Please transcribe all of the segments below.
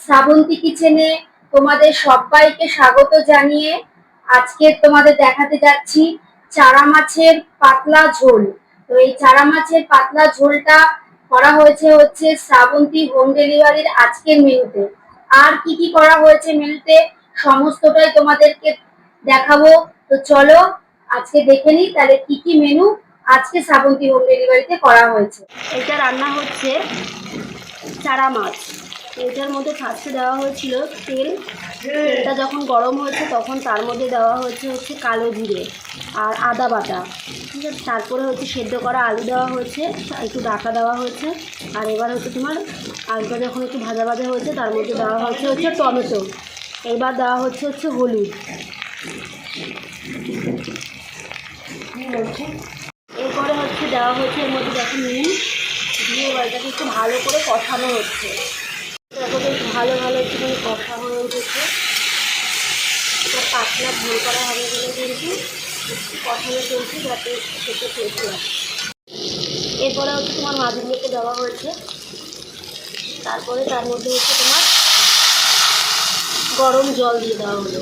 শ্রাবন্তী কিচেনে তোমাদের সবাইকে স্বাগত জানিয়ে আজকে তোমাদের দেখাতে যাচ্ছি চারা মাছের পাতলা ঝোল। তো এই চারা মাছের পাতলা ঝোলটা করা হচ্ছে শ্রাবন্তী হোম ডেলিভারির আজকের মেনুতে। আর কি কি করা হয়েছে মেনুতে সমস্তটাই তোমাদেরকে দেখাবো। তো চলো আজকে দেখে নিই তাহলে কি কি মেনু আজকে শ্রাবন্তী হোম ডেলিভারিতে করা হয়েছে। এটা রান্না হচ্ছে চারা মাছ। এটার মধ্যে ফার্স্টে দেওয়া হয়েছিল তেলটা যখন গরম হয়েছে তখন তার মধ্যে দেওয়া হচ্ছে কালো জিরে আর আদা বাটা, ঠিক আছে। তারপরে সেদ্ধ করা আলু দেওয়া হয়েছে, একটু ডাকা দেওয়া হয়েছে। আর এবার তোমার আলুটা যখন একটু ভাজা ভাজা হয়েছে তার মধ্যে দেওয়া হচ্ছে টমেটো। এবার দেওয়া হচ্ছে হলুদ। এরপরে দেওয়া হচ্ছে এর মধ্যে যখন নুন দিয়ে এটাকে একটু ভালো করে কষানো হচ্ছে। তারপরে ভালো একটুখানি কষা হয়ে উঠেছে। এটা পাতলা ঝোল করা হবে বলে কিন্তু কষানো চলছে যাতে খেতে টেস্ট লাগে। এরপরে তোমার মাছগুলোকে দেওয়া হয়েছে। তারপরে তার মধ্যে তোমার গরম জল দিয়ে দেওয়া হলো।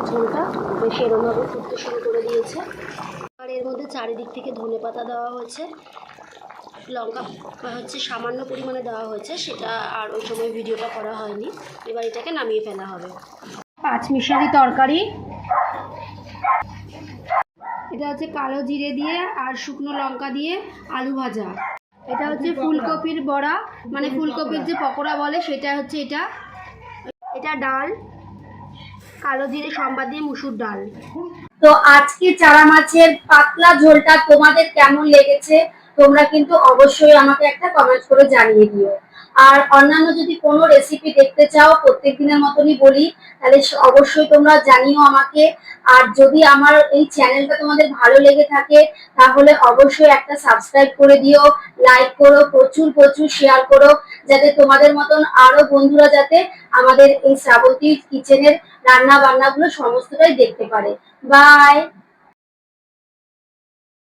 ঝোলটা বেশ এরমভাবে ফুটতে শুরু করে দিয়েছে। আর এর মধ্যে চারিদিক থেকে ধনেপাতা দেওয়া হয়েছে, লঙ্কা সামান্য পরিমাণে দেওয়া হয়েছে, সেটা আর ওই সময় ভিডিওটা করা হয়নি। এবার এটাকে নামিয়ে ফেলা হবে। পাঁচমিশালি তরকারি। এটা কালো জিরে দিয়ে আর শুকনো লঙ্কা দিয়ে আলু ভাজা। এটা ফুলকপির বড়া, মানে ফুলকপির যে পকোড়া বলে সেটা এটা ডাল, কালো জিরে সম্বাদ দিয়ে মুসুর ডাল। তো আজকে চারা মাছের পাতলা ঝোলটা তোমাদের কেমন লেগেছে তোমরা কিন্তু অবশ্যই আমাকে একটা কমেন্ট করে জানিয়ে দিও। আর অন্যান্য যদি কোনো রেসিপি দেখতে চাও প্রত্যেক দিনের মতনই বলি তাহলে অবশ্যই তোমরা জানিও আমাকে। আর যদি আমার এই চ্যানেলটা তোমাদের ভালো লেগে থাকে তাহলে অবশ্যই একটা সাবস্ক্রাইব করে দিও, লাইক করো, প্রচুর শেয়ার করো, যাতে তোমাদের মতন আরো বন্ধুরা যাতে আমাদের এই শ্রাবন্তী কিচেনের রান্না বান্নাগুলো সমস্তটাই দেখতে পারে। বাই।